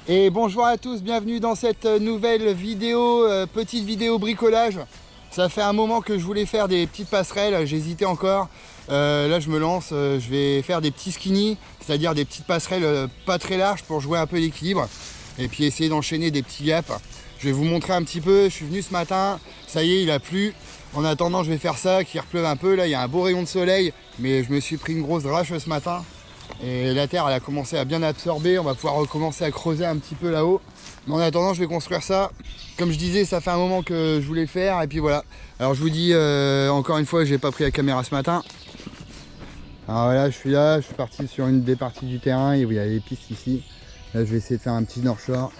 Et bonjour à tous, bienvenue dans cette nouvelle vidéo, petite vidéo bricolage. Ça fait un moment que je voulais faire des petites passerelles, j'hésitais encore. Là je me lance, je vais faire des petits skinny, c'est-à-dire des petites passerelles pas très larges pour jouer un peu l'équilibre. Et puis essayer d'enchaîner des petits gaps. Je vais vous montrer un petit peu, je suis venu ce matin, ça y est il a plu. En attendant je vais faire ça, qu'il repleuve un peu, là il y a un beau rayon de soleil. Mais je me suis pris une grosse drache ce matin. Et la terre elle a commencé à bien absorber, on va pouvoir recommencer à creuser un petit peu là-haut. Mais en attendant je vais construire ça. Comme je disais, ça fait un moment que je voulais le faire et puis voilà. Alors je vous dis encore une fois, j'ai pas pris la caméra ce matin. Alors voilà, je suis parti sur une des parties du terrain et il y a les pistes ici. Là je vais essayer de faire un petit North Shore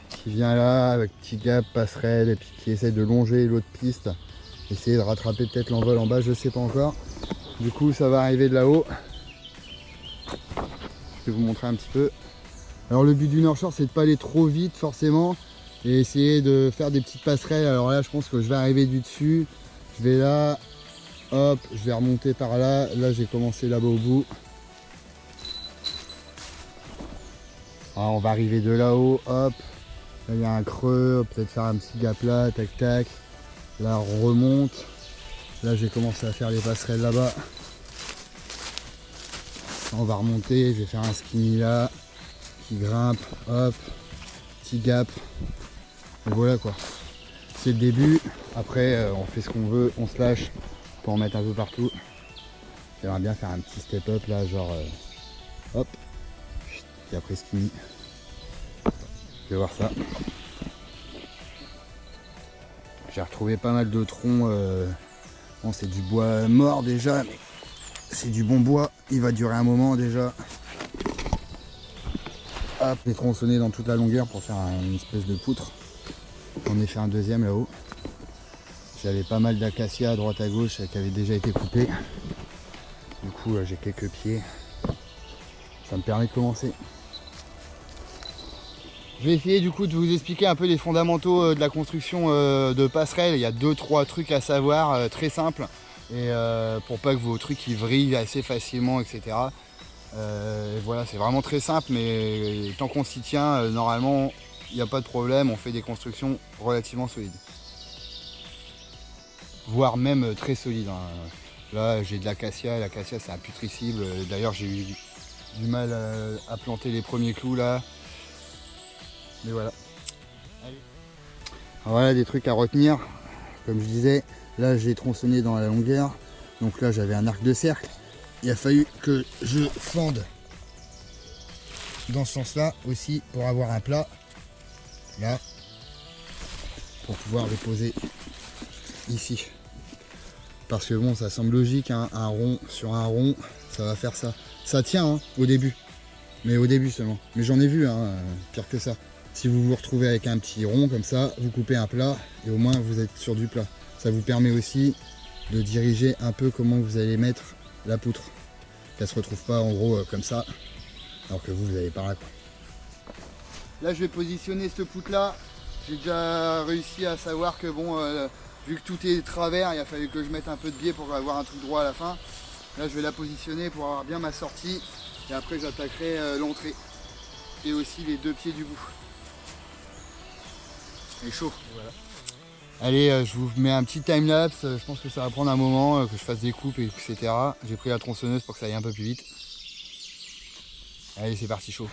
qui vient là avec petit gap, passerelle et puis qui essaie de longer l'autre piste. Essayer de rattraper peut-être l'envol en bas, je sais pas encore. Du coup ça va arriver de là-haut. Je vais vous montrer un petit peu. Alors le but du North Shore c'est de pas aller trop vite forcément et essayer de faire des petites passerelles. Alors là je pense que je vais arriver du dessus, je vais là, hop, je vais remonter par là. Là j'ai commencé là-bas au bout. Alors, on va arriver de là-haut, hop, là il y a un creux, peut-être faire un petit gap là, tac tac. Là on remonte, là j'ai commencé à faire les passerelles là-bas. On va remonter, je vais faire un skinny là, qui grimpe, hop, petit gap. Et voilà quoi. C'est le début. Après, on fait ce qu'on veut, on se lâche pour en mettre un peu partout. J'aimerais bien faire un petit step up là, genre hop, et après skinny. Je vais voir ça. J'ai retrouvé pas mal de troncs. Bon, c'est du bois mort déjà, mais c'est du bon bois. Il va durer un moment déjà. Hop, j'ai tronçonné dans toute la longueur pour faire une espèce de poutre. J'en ai fait un deuxième là-haut. J'avais pas mal d'acacia à droite à gauche qui avait déjà été coupé. Du coup j'ai quelques pieds. Ça me permet de commencer. Je vais essayer du coup de vous expliquer un peu les fondamentaux de la construction de passerelles. Il y a 2-3 trucs à savoir très simples. Et pour pas que vos trucs ils vrillent assez facilement, etc. Voilà, c'est vraiment très simple, mais tant qu'on s'y tient, normalement, il n'y a pas de problème. On fait des constructions relativement solides. Voire même très solides. Hein. Là, j'ai de l'acacia. L'acacia, c'est imputricible. D'ailleurs, j'ai eu du mal à planter les premiers clous là. Mais voilà. Allez. Alors voilà des trucs à retenir. Comme je disais, là, j'ai tronçonné dans la longueur. Donc là, j'avais un arc de cercle. Il a fallu que je fende dans ce sens là aussi pour avoir un plat là pour pouvoir le poser ici, parce que bon ça semble logique hein, un rond sur un rond ça va faire ça, ça tient hein, au début, mais au début seulement, mais j'en ai vu hein, pire que ça. Si vous vous retrouvez avec un petit rond comme ça, vous coupez un plat et au moins vous êtes sur du plat. Ça vous permet aussi de diriger un peu comment vous allez mettre la poutre, qu'elle se retrouve pas en gros comme ça, alors que vous allez par là quoi. Là je vais positionner cette poutre là. J'ai déjà réussi à savoir que bon, vu que tout est travers, il a fallu que je mette un peu de biais pour avoir un truc droit à la fin. Là je vais la positionner pour avoir bien ma sortie et après j'attaquerai l'entrée et aussi les deux pieds du bout. Il est chaud. Voilà. Allez, je vous mets un petit time-lapse, je pense que ça va prendre un moment, que je fasse des coupes, etc. J'ai pris la tronçonneuse pour que ça aille un peu plus vite. Allez, c'est parti, chaud.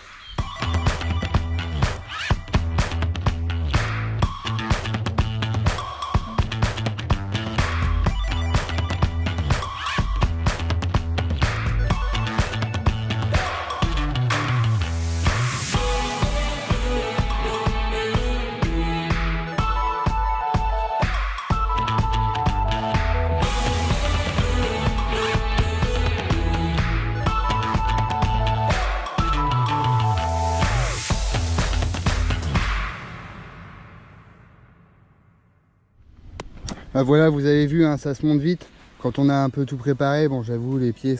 Bah voilà, vous avez vu, hein, ça se monte vite. Quand on a un peu tout préparé, bon j'avoue les pieds,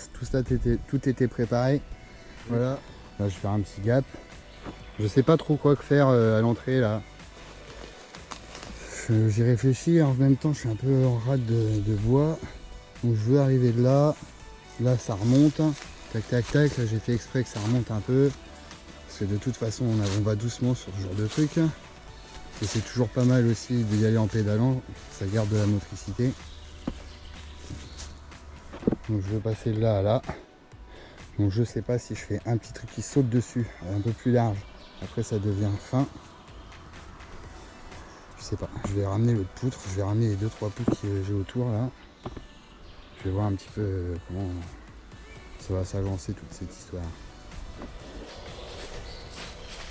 tout était préparé. Voilà, là je vais faire un petit gap. Je sais pas trop quoi faire à l'entrée là. J'y réfléchis, en même temps je suis un peu en rade de bois. Donc je veux arriver de là. Là ça remonte. Tac tac tac, là j'ai fait exprès que ça remonte un peu. Parce que de toute façon on va doucement sur ce genre de truc. Et c'est toujours pas mal aussi d'y aller en pédalant, ça garde de la motricité. Donc je vais passer de là à là. Donc je sais pas si je fais un petit truc qui saute dessus, un peu plus large. Après ça devient fin. Je sais pas, je vais ramener l'autre poutre, je vais ramener les 2-3 poutres que j'ai autour là. Je vais voir un petit peu comment ça va s'agencer toute cette histoire.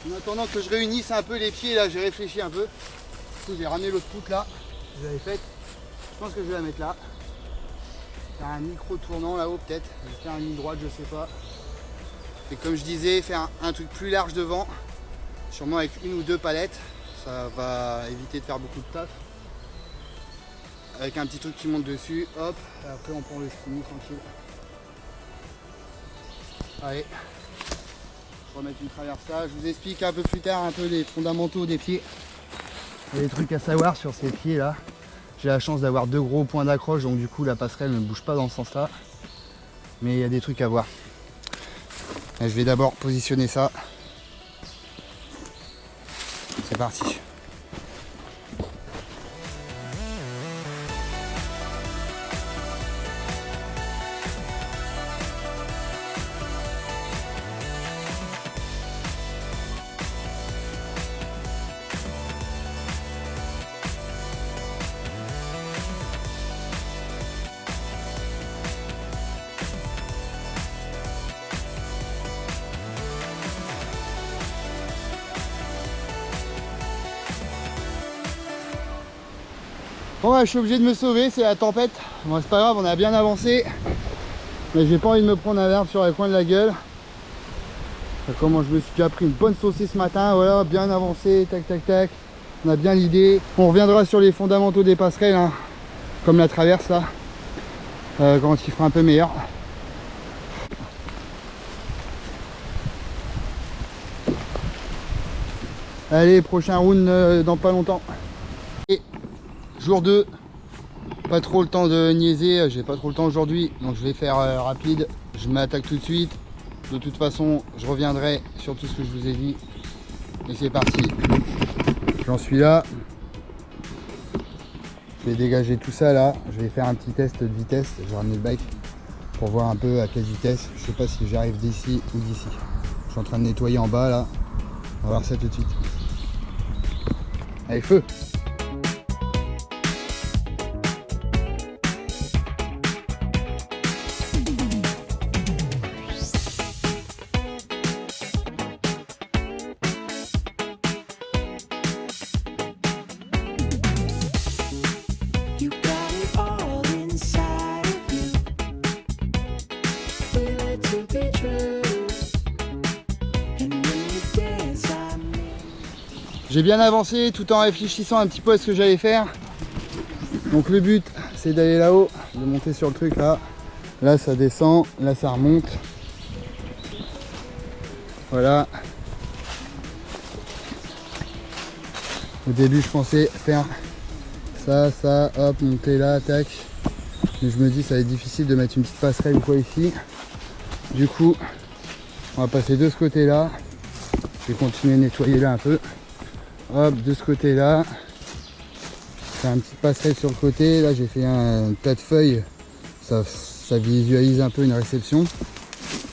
En attendant que je réunisse un peu les pieds là, j'ai réfléchi un peu. Du coup j'ai ramené l'autre poutre là, je l'avais faite. Je pense que je vais la mettre là. Faire un micro tournant là-haut peut-être. Je vais faire une ligne droite, je sais pas. Et comme je disais, faire un truc plus large devant. Sûrement avec 1 ou 2 palettes. Ça va éviter de faire beaucoup de taf. Avec un petit truc qui monte dessus, hop. Et après on prend le spinning tranquille. Allez. Remettre une traversa. Je vous explique un peu plus tard un peu les fondamentaux des pieds. Il y a des trucs à savoir sur ces pieds là. J'ai la chance d'avoir 2 gros points d'accroche, donc du coup la passerelle ne bouge pas dans ce sens là. Mais il y a des trucs à voir. Et je vais d'abord positionner ça. C'est parti. Bon ouais, je suis obligé de me sauver, c'est la tempête. Bon c'est pas grave, on a bien avancé. Mais j'ai pas envie de me prendre un verbe sur les coins de la gueule. Comment je me suis déjà pris une bonne saucée ce matin, voilà, bien avancé, tac tac tac. On a bien l'idée. On reviendra sur les fondamentaux des passerelles, hein, comme la traverse là. Quand il fera un peu meilleur. Allez, prochain round dans pas longtemps. Et jour 2, pas trop le temps de niaiser, j'ai pas trop le temps aujourd'hui, donc je vais faire rapide, je m'attaque tout de suite. De toute façon, je reviendrai sur tout ce que je vous ai dit. Et c'est parti. J'en suis là. Je vais dégager tout ça là, je vais faire un petit test de vitesse, je vais ramener le bike pour voir un peu à quelle vitesse. Je sais pas si j'arrive d'ici ou d'ici. Je suis en train de nettoyer en bas là, on va voir ça tout de suite. Allez, feu! J'ai bien avancé tout en réfléchissant un petit peu à ce que j'allais faire. Donc le but c'est d'aller là-haut, de monter sur le truc là. Là ça descend, là ça remonte. Voilà. Au début je pensais faire ça, hop, monter là, tac. Mais je me dis ça va être difficile de mettre une petite passerelle ou quoi ici. Du coup, on va passer de ce côté là. Je vais continuer à nettoyer là un peu. Hop, de ce côté là, faire un petit passerelle sur le côté. Là j'ai fait un tas de feuilles, ça visualise un peu une réception.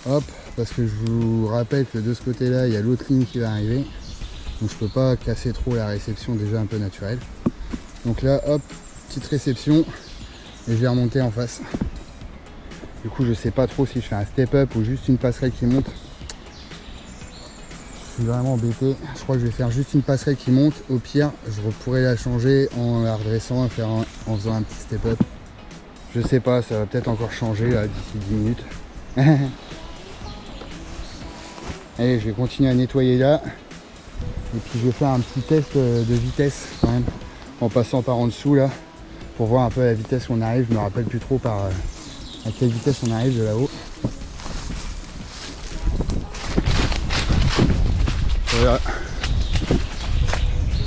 Hop, parce que je vous rappelle que de ce côté là il y a l'autre ligne qui va arriver, donc je peux pas casser trop la réception déjà un peu naturelle. Donc là hop, petite réception et je vais remonter en face. Du coup je sais pas trop si je fais un step up ou juste une passerelle qui monte. Je suis vraiment embêté. Je crois que je vais faire juste une passerelle qui monte. Au pire, je pourrais la changer en la redressant et en faisant un petit step up. Je sais pas, ça va peut-être encore changer là d'ici 10 minutes. Allez, je vais continuer à nettoyer là. Et puis je vais faire un petit test de vitesse quand même. En passant par en dessous là. Pour voir un peu la vitesse où on arrive. Je me rappelle plus trop à quelle vitesse on arrive de là-haut. Voilà.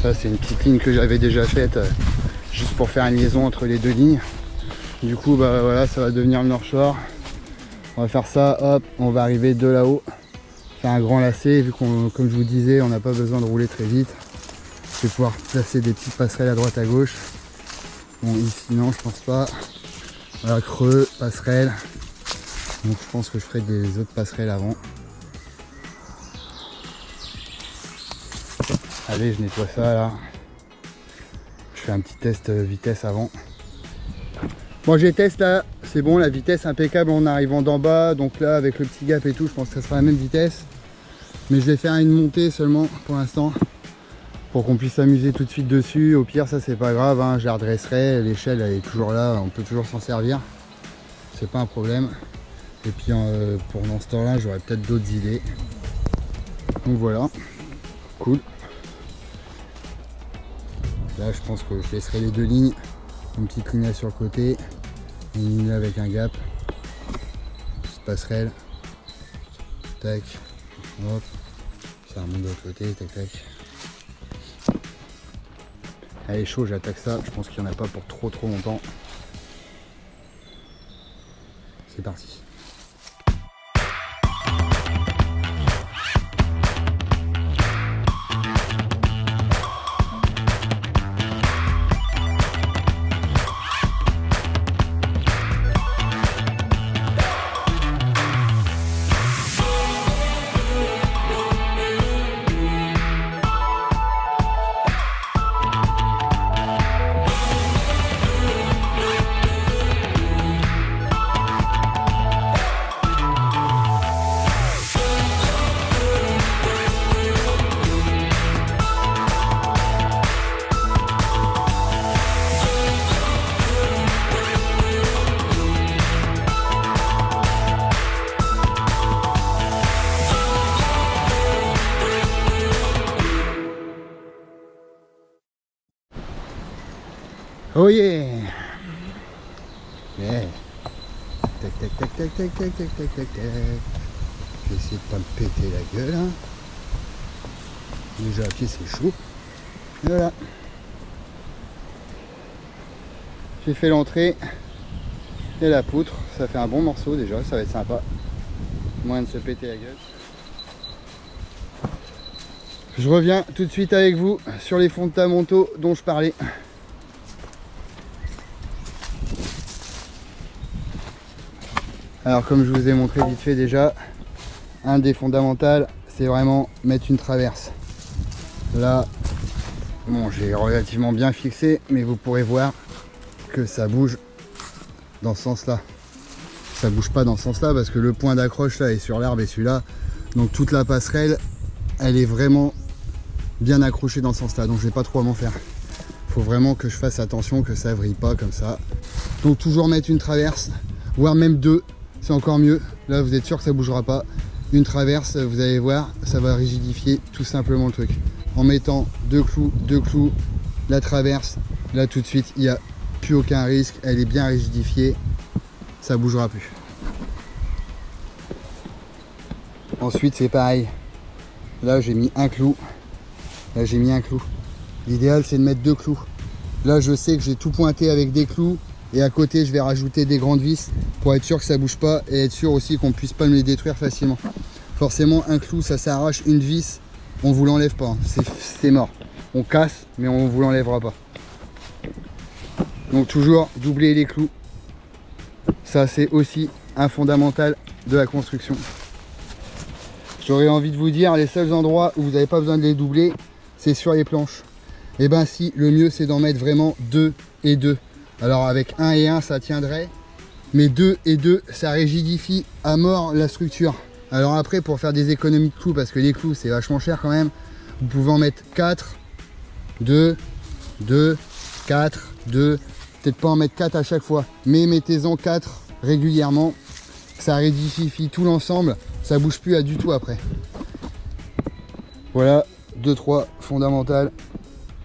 Ça c'est une petite ligne que j'avais déjà faite juste pour faire une liaison entre les deux lignes. Du coup bah voilà, ça va devenir le North Shore. On va faire ça, hop, on va arriver de là-haut. faire un grand lacet, vu qu'on, comme je vous disais, on n'a pas besoin de rouler très vite. Je vais pouvoir placer des petites passerelles à droite à gauche. Bon, ici non, je pense pas. Voilà, creux, passerelle. Donc je pense que je ferai des autres passerelles avant. Allez, je nettoie ça là. Je fais un petit test vitesse avant. Bon, j'ai testé là, c'est bon, la vitesse impeccable en arrivant d'en bas. Donc là, avec le petit gap et tout, je pense que ça sera la même vitesse. Mais je vais faire une montée seulement pour l'instant, pour qu'on puisse s'amuser tout de suite dessus. Au pire, ça c'est pas grave, hein, je la redresserai. L'échelle elle est toujours là, on peut toujours s'en servir. C'est pas un problème. Et puis pendant ce temps-là, j'aurai peut-être d'autres idées. Donc voilà, cool. Là, je pense que je laisserai les deux lignes. Une petite ligne là sur le côté, une ligne là avec un gap, petite passerelle, tac, hop, ça remonte de l'autre côté, tac tac. Elle est chaud, j'attaque ça, je pense qu'il n'y en a pas pour trop longtemps. C'est parti. Oh yeah! Yeah! Tac tac tac tac tac tac tac tac tac tac. Je vais essayer de pas me péter la gueule. Hein. Déjà à pied c'est chaud. Et voilà. J'ai fait l'entrée et la poutre. Ça fait un bon morceau déjà, ça va être sympa. Moins de se péter la gueule. Je reviens tout de suite avec vous sur les fondamentaux dont je parlais. Alors comme je vous ai montré vite fait déjà, un des fondamentaux, c'est vraiment mettre une traverse. Là, bon, j'ai relativement bien fixé, mais vous pourrez voir que ça bouge dans ce sens-là. Ça bouge pas dans ce sens-là parce que le point d'accroche là est sur l'arbre et celui-là. Donc toute la passerelle, elle est vraiment bien accrochée dans ce sens-là. Donc je vais pas trop m'en faire. Il faut vraiment que je fasse attention que ça vrille pas comme ça. Donc toujours mettre une traverse, voire même deux. C'est encore mieux, là vous êtes sûr que ça bougera pas. Une traverse, vous allez voir, ça va rigidifier tout simplement le truc. En mettant deux clous, la traverse, là tout de suite, il n'y a plus aucun risque, elle est bien rigidifiée, ça bougera plus. Ensuite c'est pareil, là j'ai mis un clou, là j'ai mis un clou. L'idéal c'est de mettre deux clous. Là je sais que j'ai tout pointé avec des clous. Et à côté, je vais rajouter des grandes vis pour être sûr que ça bouge pas et être sûr aussi qu'on puisse pas me les détruire facilement. Forcément, un clou, ça s'arrache, une vis, on vous l'enlève pas. C'est mort. On casse, mais on vous l'enlèvera pas. Donc toujours doubler les clous. Ça, c'est aussi un fondamental de la construction. J'aurais envie de vous dire, les seuls endroits où vous n'avez pas besoin de les doubler, c'est sur les planches. Et ben si, le mieux, c'est d'en mettre vraiment 2 et 2. Alors avec 1 et 1 ça tiendrait, mais 2 et 2 ça rigidifie à mort la structure. Alors après pour faire des économies de clous, parce que les clous c'est vachement cher quand même, vous pouvez en mettre 4, 2, 2, 4, 2, peut-être pas en mettre 4 à chaque fois, mais mettez-en 4 régulièrement, ça rigidifie tout l'ensemble, ça bouge plus du tout après. Voilà 2-3 fondamentales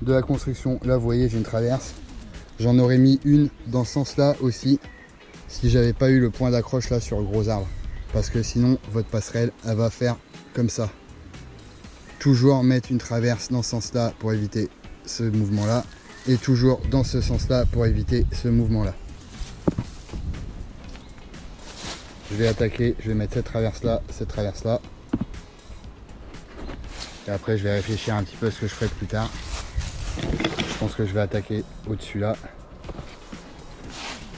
de la construction. Là vous voyez j'ai une traverse. J'en aurais mis une dans ce sens-là aussi, si j'avais pas eu le point d'accroche là sur le gros arbre. Parce que sinon, votre passerelle, elle va faire comme ça. Toujours mettre une traverse dans ce sens-là pour éviter ce mouvement-là. Et toujours dans ce sens-là pour éviter ce mouvement-là. Je vais attaquer, je vais mettre cette traverse-là, Et après je vais réfléchir un petit peu à ce que je ferai plus tard. Je pense que je vais attaquer au-dessus là.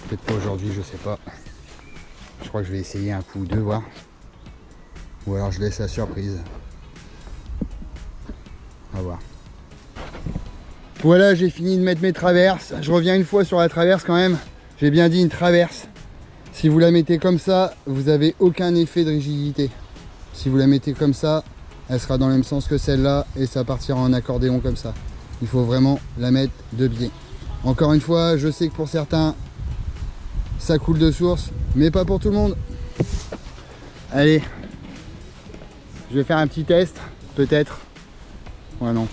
Peut-être pas aujourd'hui, je sais pas. Je crois que je vais essayer un coup ou deux, voir. Ou alors je laisse la surprise. On va voir. Voilà, j'ai fini de mettre mes traverses. Je reviens une fois sur la traverse quand même. J'ai bien dit une traverse. Si vous la mettez comme ça, vous n'avez aucun effet de rigidité. Si vous la mettez comme ça, elle sera dans le même sens que celle-là et ça partira en accordéon comme ça. Il faut vraiment la mettre de biais. Encore une fois, je sais que pour certains, ça coule de source, mais pas pour tout le monde. Allez, je vais faire un petit test, peut-être. Ouais, non.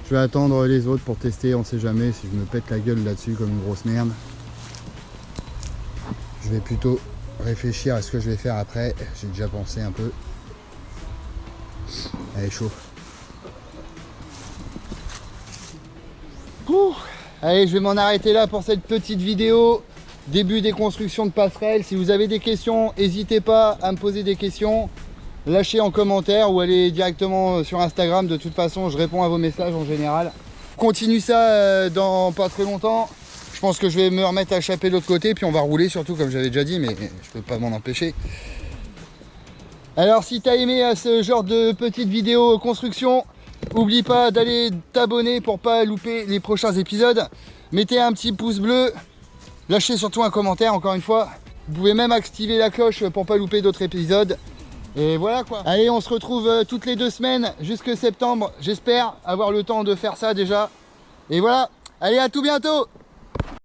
Je vais attendre les autres pour tester, on sait jamais si je me pète la gueule là-dessus comme une grosse merde. Je vais plutôt réfléchir à ce que je vais faire après. J'ai déjà pensé un peu. Allez, chaud. Ouh. Allez, je vais m'en arrêter là pour cette petite vidéo. Début des constructions de passerelles. Si vous avez des questions, n'hésitez pas à me poser des questions. Lâchez en commentaire ou allez directement sur Instagram. De toute façon, je réponds à vos messages en général. Continue ça dans pas très longtemps. Je pense que je vais me remettre à chaper de l'autre côté. Puis on va rouler surtout, comme j'avais déjà dit, mais je peux pas m'en empêcher. Alors, si tu as aimé ce genre de petite vidéo construction, n'oublie pas d'aller t'abonner pour pas louper les prochains épisodes. Mettez un petit pouce bleu. Lâchez surtout un commentaire, encore une fois. Vous pouvez même activer la cloche pour pas louper d'autres épisodes. Et voilà quoi. Allez, on se retrouve toutes les 2 semaines jusque septembre. J'espère avoir le temps de faire ça déjà. Et voilà. Allez, à tout bientôt.